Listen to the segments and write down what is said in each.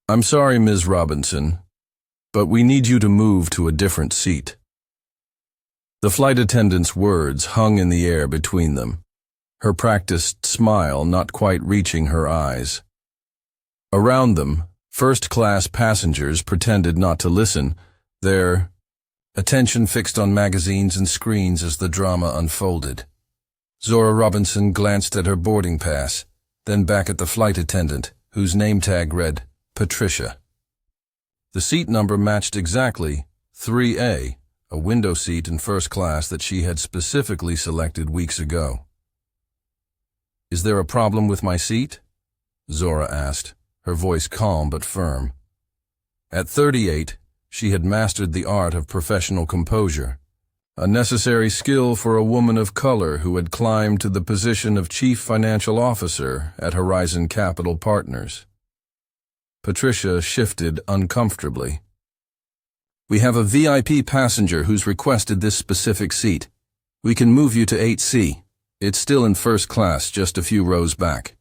I'm sorry, Ms. Robinson, but we need you to move to a different seat. The flight attendant's words hung in the air between them, her practiced smile not quite reaching her eyes. Around them, first-class passengers pretended not to listen, their attention fixed on magazines and screens as the drama unfolded. Zora Robinson glanced at her boarding pass, then back at the flight attendant, whose name tag read Patricia. The seat number matched exactly 3A, a window seat in first class that she had specifically selected weeks ago. "Is there a problem with my seat?" Zora asked, her voice calm but firm. At 38, she had mastered the art of professional composure, a necessary skill for a woman of color who had climbed to the position of Chief Financial Officer at Horizon Capital Partners. Patricia shifted uncomfortably. "We have a VIP passenger who's requested this specific seat. We can move you to 8C. It's still in first class, just a few rows back."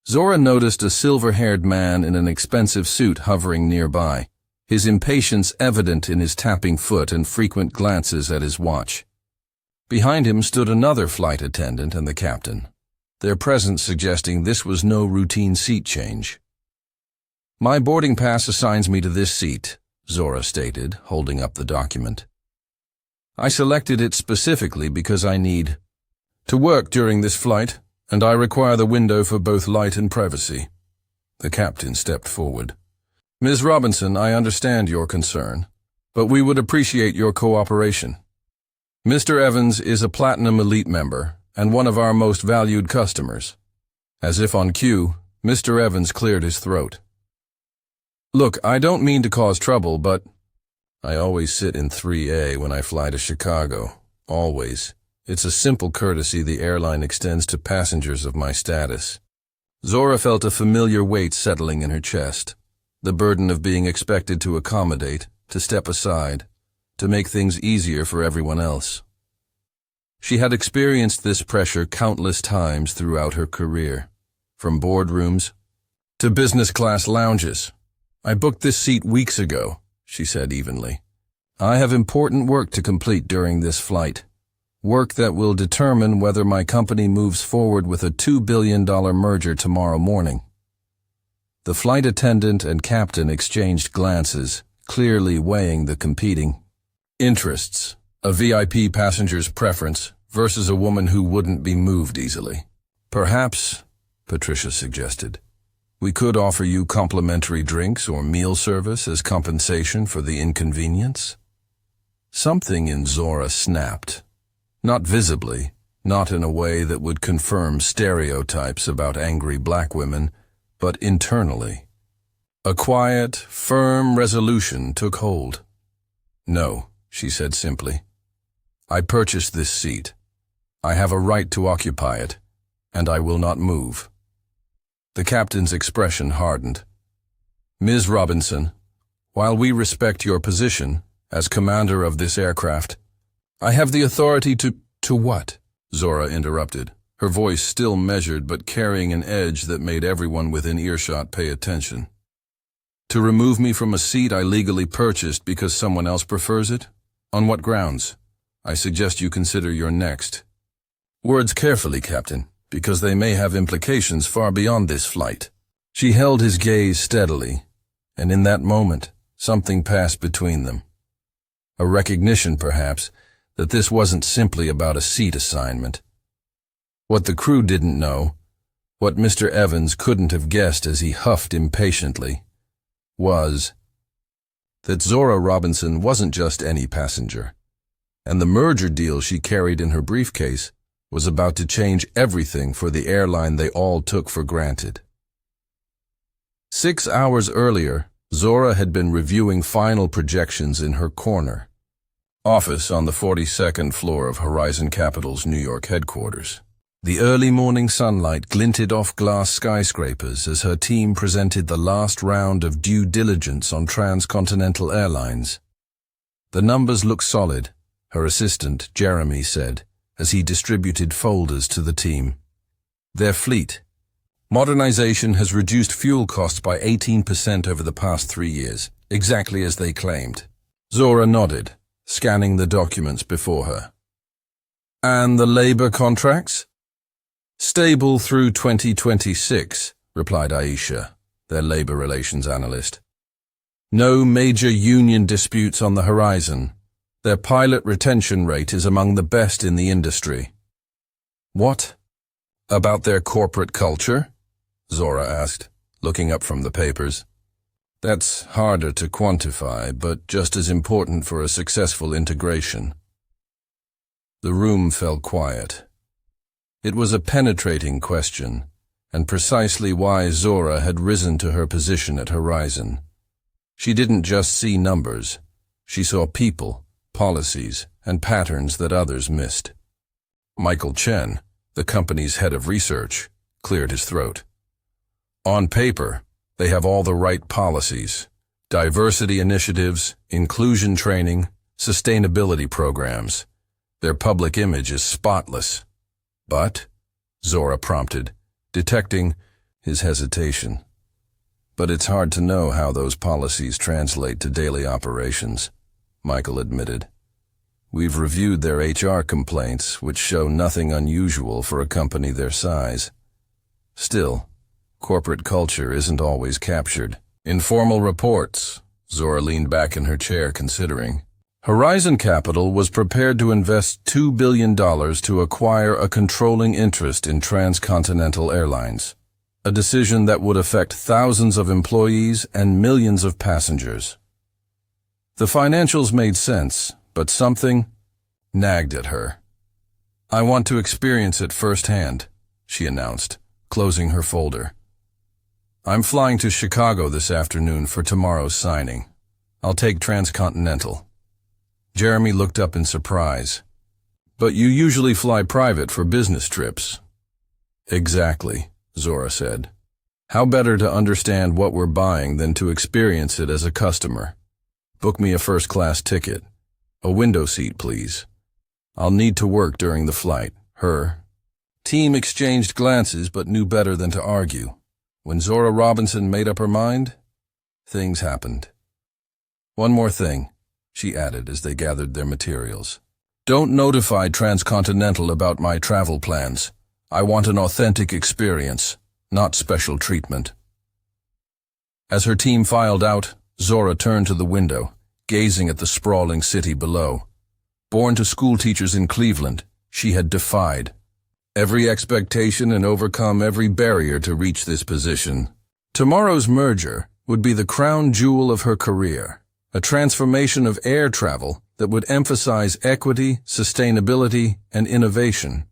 Zora noticed a silver-haired man in an expensive suit hovering nearby, his impatience evident in his tapping foot and frequent glances at his watch. Behind him stood another flight attendant and the captain, their presence suggesting this was no routine seat change. "My boarding pass assigns me to this seat," Zora stated, holding up the document. "I selected it specifically because I need to work during this flight, and I require the window for both light and privacy." The captain stepped forward. "Ms. Robinson, I understand your concern, but we would appreciate your cooperation. Mr. Evans is a Platinum Elite member and one of our most valued customers." As if on cue, Mr. Evans cleared his throat. "Look, I don't mean to cause trouble, but I always sit in 3A when I fly to Chicago. Always. It's a simple courtesy the airline extends to passengers of my status." Zora felt a familiar weight settling in her chest, the burden of being expected to accommodate, to step aside, to make things easier for everyone else. She had experienced this pressure countless times throughout her career, from boardrooms to business-class lounges. "I booked this seat weeks ago," she said evenly. "I have important work to complete during this flight. Work that will determine whether my company moves forward with a $2 billion merger tomorrow morning." The flight attendant and captain exchanged glances, clearly weighing the competing interests, a VIP passenger's preference versus a woman who wouldn't be moved easily. "Perhaps," Patricia suggested, "we could offer you complimentary drinks or meal service as compensation for the inconvenience." Something in Zora snapped. Not visibly, not in a way that would confirm stereotypes about angry black women, but internally. A quiet, firm resolution took hold. "No," she said simply. "I purchased this seat. I have a right to occupy it, and I will not move." The captain's expression hardened. "Ms. Robinson, while we respect your position as commander of this aircraft, I have the authority to what?" Zora interrupted, her voice still measured but carrying an edge that made everyone within earshot pay attention. "To remove me from a seat I legally purchased because someone else prefers it? On what grounds? I suggest you consider your next words carefully, Captain, because they may have implications far beyond this flight." She held his gaze steadily, and in that moment, something passed between them. A recognition, perhaps, that this wasn't simply about a seat assignment. What the crew didn't know, what Mr. Evans couldn't have guessed as he huffed impatiently, was that Zora Robinson wasn't just any passenger, and the merger deal she carried in her briefcase was about to change everything for the airline they all took for granted. 6 hours earlier, Zora had been reviewing final projections in her corner office on the 42nd floor of Horizon Capital's New York headquarters. The early morning sunlight glinted off glass skyscrapers as her team presented the last round of due diligence on transcontinental airlines. "The numbers look solid," her assistant, Jeremy, said, as he distributed folders to the team. "Their fleet, Modernization has reduced fuel costs by 18% over the past 3 years, exactly as they claimed. Zora nodded, scanning the documents before her. And the labor contracts? Stable through 2026, replied Aisha, their labor relations analyst. No major union disputes on the horizon. Their pilot retention rate is among the best in the industry. What? About their corporate culture? Zora asked, looking up from the papers. That's harder to quantify, but just as important for a successful integration. The room fell quiet. It was a penetrating question, and precisely why Zora had risen to her position at Horizon. She didn't just see numbers. She saw people, policies, and patterns that others missed. Michael Chen, the company's head of research, cleared his throat. On paper, they have all the right policies: diversity initiatives, inclusion training, sustainability programs. Their public image is spotless. But, Zora prompted, detecting his hesitation. But it's hard to know how those policies translate to daily operations, Michael admitted. We've reviewed their HR complaints, which show nothing unusual for a company their size. Still, corporate culture isn't always captured. Informal reports. Zora leaned back in her chair, considering. Horizon Capital was prepared to invest $2 billion to acquire a controlling interest in Transcontinental Airlines, a decision that would affect thousands of employees and millions of passengers. The financials made sense, but something nagged at her. I want to experience it firsthand, she announced, closing her folder. I'm flying to Chicago this afternoon for tomorrow's signing. I'll take Transcontinental. Jeremy looked up in surprise. But you usually fly private for business trips. Exactly, Zora said. How better to understand what we're buying than to experience it as a customer? Book me a first-class ticket. A window seat, please. I'll need to work during the flight. Her. Team exchanged glances but knew better than to argue. When Zora Robinson made up her mind, things happened. One more thing, she added as they gathered their materials. Don't notify Transcontinental about my travel plans. I want an authentic experience, not special treatment. As her team filed out, Zora turned to the window, gazing at the sprawling city below. Born to schoolteachers in Cleveland, she had defied every expectation and overcome every barrier to reach this position. Tomorrow's merger would be the crown jewel of her career, a transformation of air travel that would emphasize equity, sustainability, and innovation.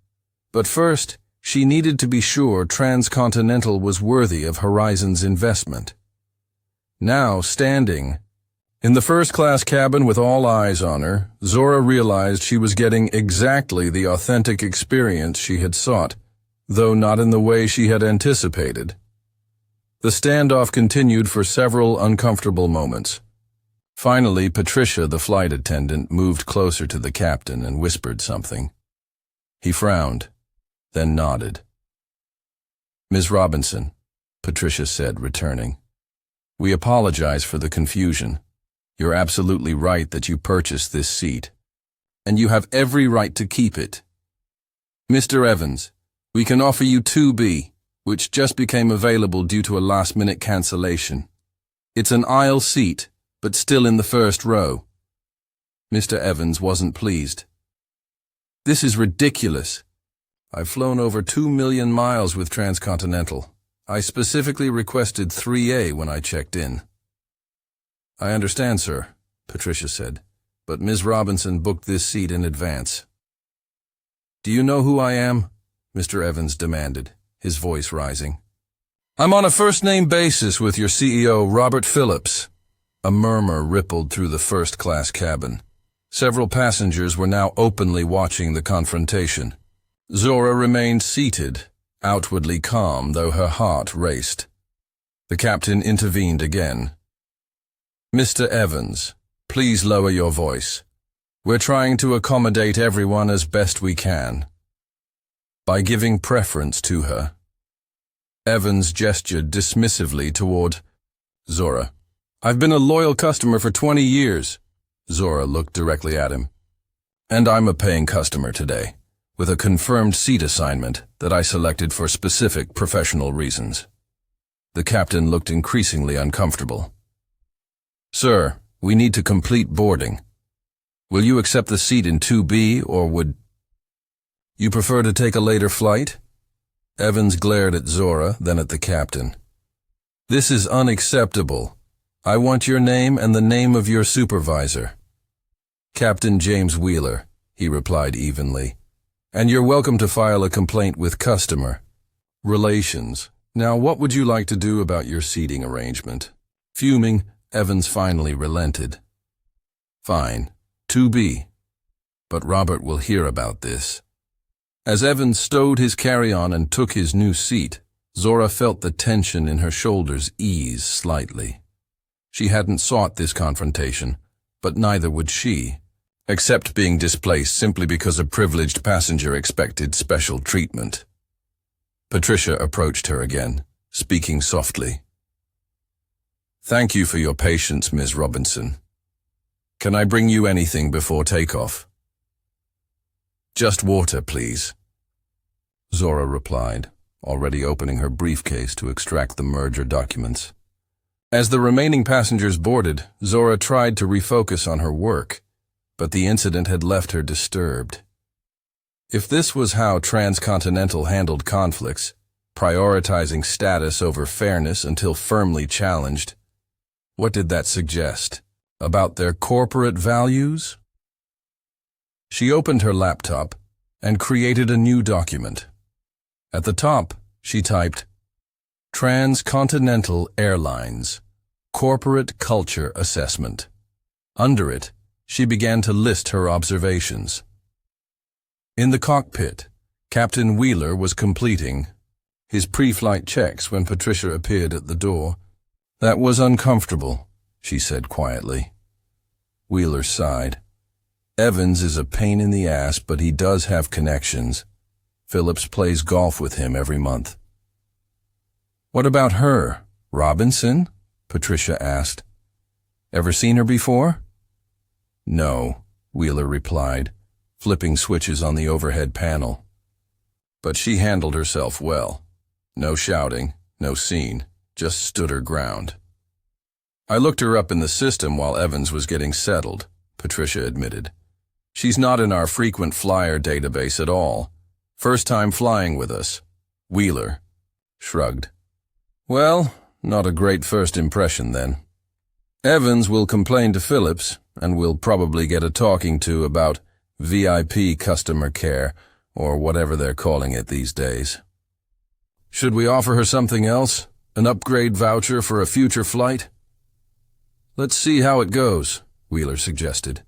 But first, she needed to be sure Transcontinental was worthy of Horizon's investment. Now, standing in the first-class cabin with all eyes on her, Zora realized she was getting exactly the authentic experience she had sought, though not in the way she had anticipated. The standoff continued for several uncomfortable moments. Finally, Patricia, the flight attendant, moved closer to the captain and whispered something. He frowned, then nodded. Ms. Robinson, Patricia said, returning. We apologize for the confusion. You're absolutely right that you purchased this seat, and you have every right to keep it. Mr. Evans, we can offer you 2B, which just became available due to a last-minute cancellation. It's an aisle seat, but still in the first row. Mr. Evans wasn't pleased. This is ridiculous. I've flown over 2 million miles with Transcontinental. I specifically requested 3A when I checked in. I understand, sir, Patricia said, but Ms. Robinson booked this seat in advance. Do you know who I am? Mr. Evans demanded, his voice rising. I'm on a first-name basis with your CEO, Robert Phillips. A murmur rippled through the first-class cabin. Several passengers were now openly watching the confrontation. Zora remained seated, outwardly calm, though her heart raced. The captain intervened again. Mr. Evans, please lower your voice. We're trying to accommodate everyone as best we can. By giving preference to her. Evans gestured dismissively toward Zora. I've been a loyal customer for 20 years. Zora looked directly at him. And I'm a paying customer today, with a confirmed seat assignment that I selected for specific professional reasons. The captain looked increasingly uncomfortable. Sir, we need to complete boarding. Will you accept the seat in 2B, or would you prefer to take a later flight? Evans glared at Zora, then at the captain. This is unacceptable. I want your name and the name of your supervisor. Captain James Wheeler, he replied evenly. And you're welcome to file a complaint with customer relations. Now, what would you like to do about your seating arrangement? Fuming, Evans finally relented. Fine, 2B. But Robert will hear about this. As Evans stowed his carry-on and took his new seat, Zora felt the tension in her shoulders ease slightly. She hadn't sought this confrontation, but neither would she, except being displaced simply because a privileged passenger expected special treatment. Patricia approached her again, speaking softly. Thank you for your patience, Ms. Robinson. Can I bring you anything before takeoff? Just water, please. Zora replied, already opening her briefcase to extract the merger documents. As the remaining passengers boarded, Zora tried to refocus on her work, but the incident had left her disturbed. If this was how Transcontinental handled conflicts, prioritizing status over fairness until firmly challenged, what did that suggest? About their corporate values? She opened her laptop and created a new document. At the top, she typed, Transcontinental Airlines, Corporate Culture Assessment. Under it, she began to list her observations. In the cockpit, Captain Wheeler was completing his pre-flight checks when Patricia appeared at the door. That was uncomfortable, she said quietly. Wheeler sighed. Evans is a pain in the ass, but he does have connections. Phillips plays golf with him every month. What about her? Robinson? Patricia asked. Ever seen her before? No, Wheeler replied, flipping switches on the overhead panel. But she handled herself well. No shouting, no scene, just stood her ground. I looked her up in the system while Evans was getting settled, Patricia admitted. She's not in our frequent flyer database at all. First time flying with us. Wheeler shrugged. Well, not a great first impression then. Evans will complain to Phillips, and we'll probably get a talking to about VIP customer care, or whatever they're calling it these days. Should we offer her something else? An upgrade voucher for a future flight? Let's see how it goes, Wheeler suggested.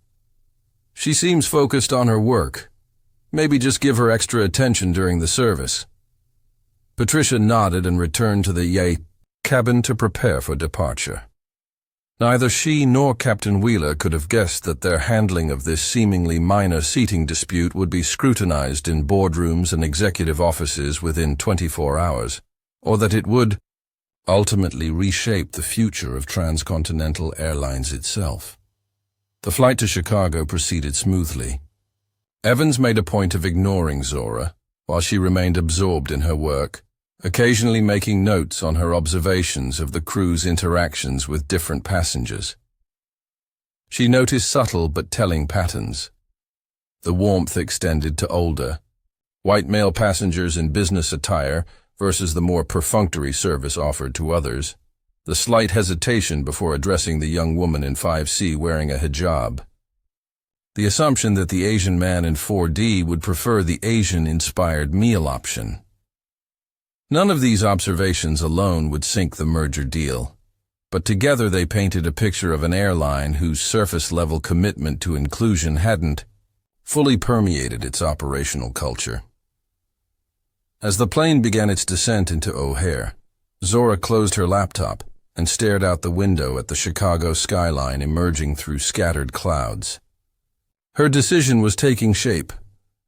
She seems focused on her work. Maybe just give her extra attention during the service. Patricia nodded and returned to the cabin to prepare for departure. Neither she nor Captain Wheeler could have guessed that their handling of this seemingly minor seating dispute would be scrutinized in boardrooms and executive offices within 24 hours, or that it would ultimately reshape the future of Transcontinental Airlines itself. The flight to Chicago proceeded smoothly. Evans made a point of ignoring Zora, while she remained absorbed in her work, occasionally making notes on her observations of the crew's interactions with different passengers. She noticed subtle but telling patterns. The warmth extended to older, white male passengers in business attire versus the more perfunctory service offered to others, the slight hesitation before addressing the young woman in 5C wearing a hijab, the assumption that the Asian man in 4D would prefer the Asian-inspired meal option. None of these observations alone would sink the merger deal, but together they painted a picture of an airline whose surface-level commitment to inclusion hadn't fully permeated its operational culture. As the plane began its descent into O'Hare, Zora closed her laptop and stared out the window at the Chicago skyline emerging through scattered clouds. Her decision was taking shape,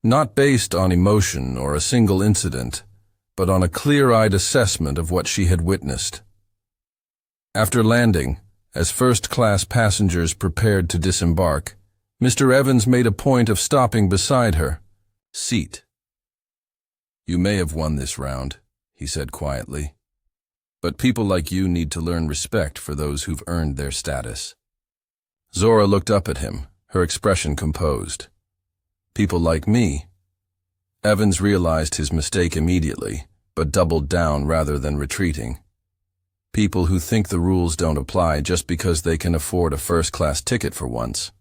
not based on emotion or a single incident, but on a clear-eyed assessment of what she had witnessed. After landing, as first-class passengers prepared to disembark, Mr. Evans made a point of stopping beside her. "Seat. You may have won this round," he said quietly, "but people like you need to learn respect for those who've earned their status." Zora looked up at him, her expression composed. "People like me?" Evans realized his mistake immediately, but doubled down rather than retreating. People who think the rules don't apply just because they can afford a first-class ticket for once.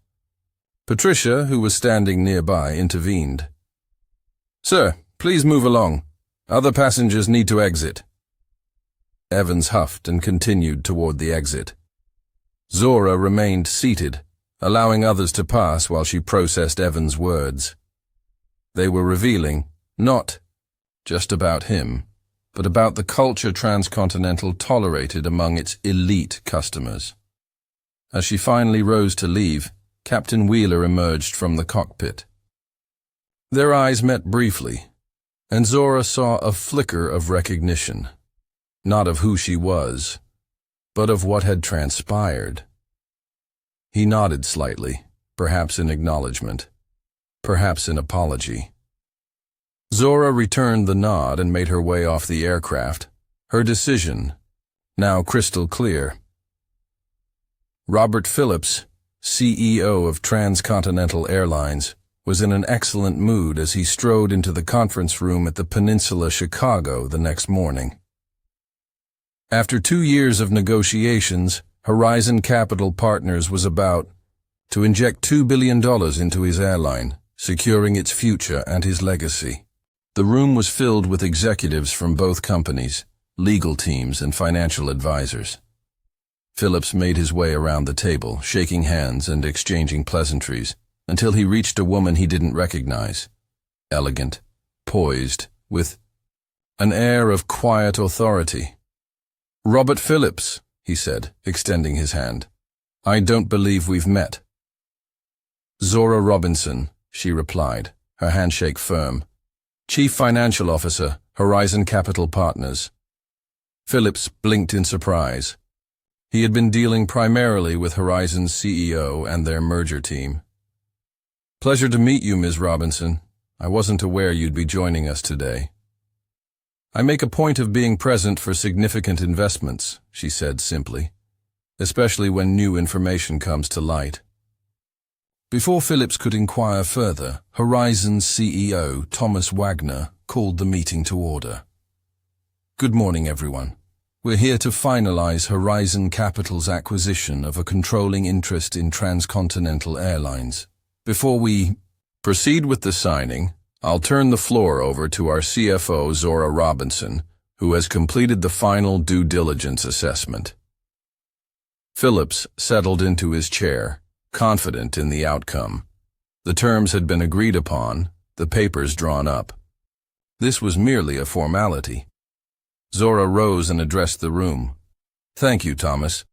Patricia, who was standing nearby, intervened. "Sir, please move along. Other passengers need to exit." Evans huffed and continued toward the exit. Zora remained seated, allowing others to pass while she processed Evans' words. They were revealing, not just about him, but about the culture Transcontinental tolerated among its elite customers. As she finally rose to leave, Captain Wheeler emerged from the cockpit. Their eyes met briefly, and Zora saw a flicker of recognition, not of who she was, but of what had transpired. He nodded slightly, perhaps in acknowledgement, perhaps in apology. Zora returned the nod and made her way off the aircraft, her decision now crystal clear. Robert Phillips, CEO of Transcontinental Airlines, was in an excellent mood as he strode into the conference room at the Peninsula Chicago the next morning. After 2 years of negotiations, Horizon Capital Partners was about to inject $2 billion into his airline, securing its future and his legacy. The room was filled with executives from both companies, legal teams, and financial advisors. Phillips made his way around the table, shaking hands and exchanging pleasantries, until he reached a woman he didn't recognize. Elegant, poised, with an air of quiet authority. "Robert Phillips," he said, extending his hand. "I don't believe we've met." "Zora Robinson," she replied, her handshake firm. "Chief Financial Officer, Horizon Capital Partners." Phillips blinked in surprise. He had been dealing primarily with Horizon's CEO and their merger team. "Pleasure to meet you, Ms. Robinson. I wasn't aware you'd be joining us today." "I make a point of being present for significant investments," she said simply, "especially when new information comes to light." Before Phillips could inquire further, Horizon's CEO, Thomas Wagner, called the meeting to order. "Good morning, everyone. We're here to finalize Horizon Capital's acquisition of a controlling interest in Transcontinental Airlines. Before we proceed with the signing, I'll turn the floor over to our CFO, Zora Robinson, who has completed the final due diligence assessment." Phillips settled into his chair, confident in the outcome. The terms had been agreed upon, the papers drawn up. This was merely a formality. Zora rose and addressed the room. "Thank you, Thomas.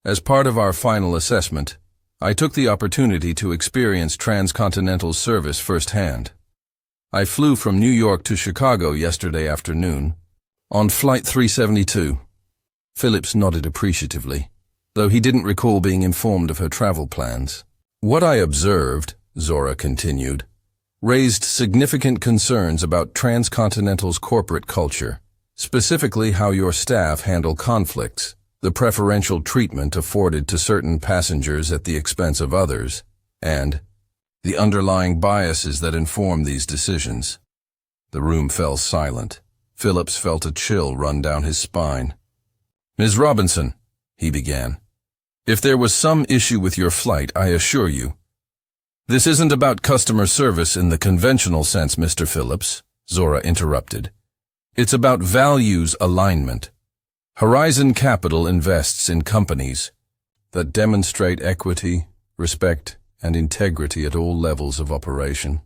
As part of our final assessment, I took the opportunity to experience Transcontinental's service firsthand. I flew from New York to Chicago yesterday afternoon, on Flight 372. Phillips nodded appreciatively, though he didn't recall being informed of her travel plans. "What I observed," Zora continued, "raised significant concerns about Transcontinental's corporate culture, specifically how your staff handle conflicts, the preferential treatment afforded to certain passengers at the expense of others, and the underlying biases that inform these decisions." The room fell silent. Phillips felt a chill run down his spine. "Ms. Robinson," he began, "if there was some issue with your flight, I assure you, this isn't about customer service in the conventional sense, Mr. Phillips," Zora interrupted. "It's about values alignment. Horizon Capital invests in companies that demonstrate equity, respect, and integrity at all levels of operation.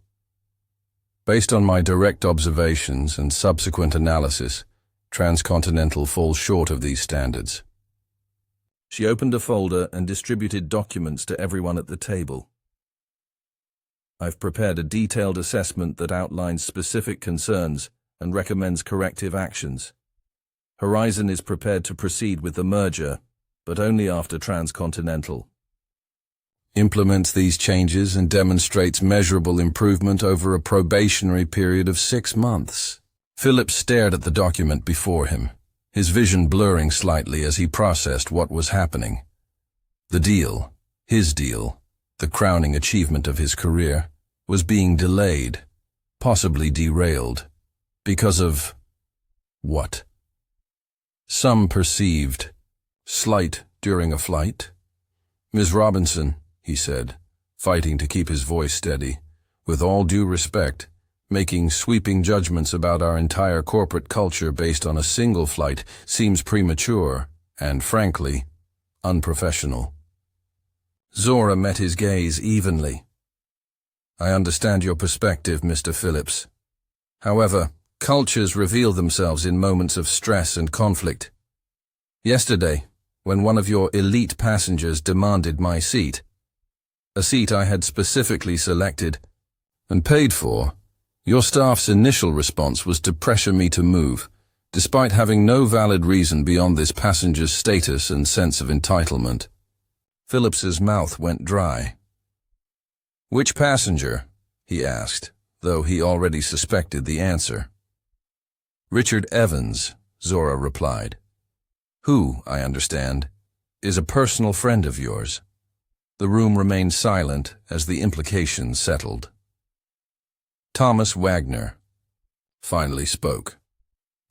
Based on my direct observations and subsequent analysis, Transcontinental falls short of these standards." She opened a folder and distributed documents to everyone at the table. "I've prepared a detailed assessment that outlines specific concerns and recommends corrective actions. Horizon is prepared to proceed with the merger, but only after Transcontinental implements these changes and demonstrates measurable improvement over a probationary period of 6 months. Phillips stared at the document before him, his vision blurring slightly as he processed what was happening. The deal, his deal, the crowning achievement of his career, was being delayed, possibly derailed, because of what? Some perceived slight during a flight. "Ms. Robinson," he said, fighting to keep his voice steady, "with all due respect, making sweeping judgments about our entire corporate culture based on a single flight seems premature and, frankly, unprofessional." Zora met his gaze evenly. "I understand your perspective, Mr. Phillips. However, cultures reveal themselves in moments of stress and conflict. Yesterday, when one of your elite passengers demanded my seat, a seat I had specifically selected and paid for, your staff's initial response was to pressure me to move, despite having no valid reason beyond this passenger's status and sense of entitlement." Phillips's mouth went dry. "Which passenger?" he asked, though he already suspected the answer. "Richard Evans," Zora replied, "who, I understand, is a personal friend of yours." The room remained silent as the implications settled. Thomas Wagner finally spoke.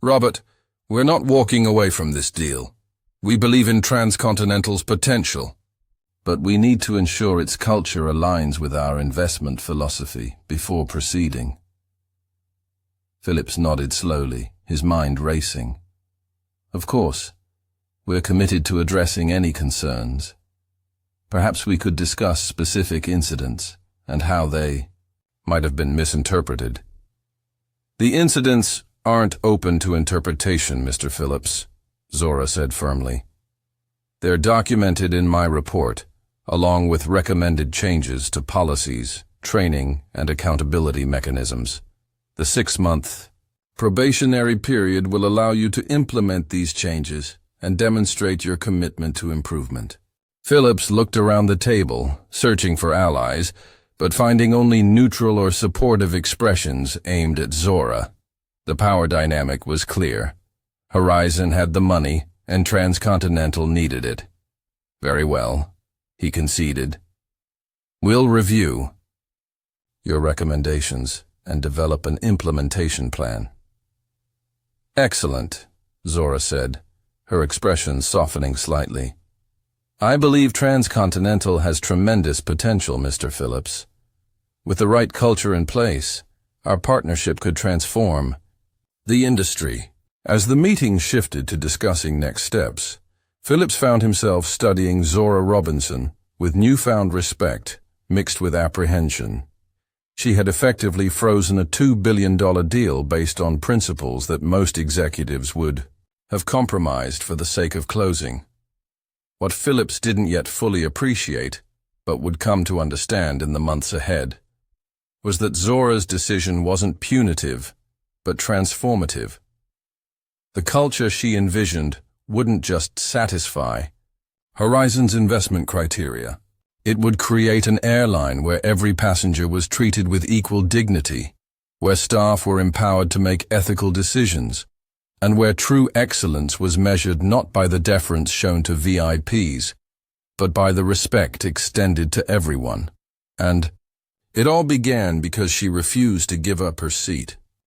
"Robert, we're not walking away from this deal. We believe in Transcontinental's potential, but we need to ensure its culture aligns with our investment philosophy before proceeding." Phillips nodded slowly, his mind racing. "Of course, we're committed to addressing any concerns. Perhaps we could discuss specific incidents and how they might have been misinterpreted." "The incidents aren't open to interpretation, Mr. Phillips," Zora said firmly. "They're documented in my report, along with recommended changes to policies, training, and accountability mechanisms. The 6-month probationary period will allow you to implement these changes and demonstrate your commitment to improvement." Phillips looked around the table, searching for allies, but finding only neutral or supportive expressions aimed at Zora. The power dynamic was clear. Horizon had the money, and Transcontinental needed it. "Very well," he conceded. "We'll review your recommendations and develop an implementation plan." "Excellent," Zora said, her expression softening slightly. "I believe Transcontinental has tremendous potential, Mr. Phillips. With the right culture in place, our partnership could transform the industry." As the meeting shifted to discussing next steps, Phillips found himself studying Zora Robinson with newfound respect mixed with apprehension. She had effectively frozen a $2 billion deal based on principles that most executives would have compromised for the sake of closing. What Phillips didn't yet fully appreciate, but would come to understand in the months ahead, was that Zora's decision wasn't punitive, but transformative. The culture she envisioned wouldn't just satisfy Horizon's investment criteria. It would create an airline where every passenger was treated with equal dignity, where staff were empowered to make ethical decisions, and where true excellence was measured not by the deference shown to VIPs, but by the respect extended to everyone. And it all began because she refused to give up her seat.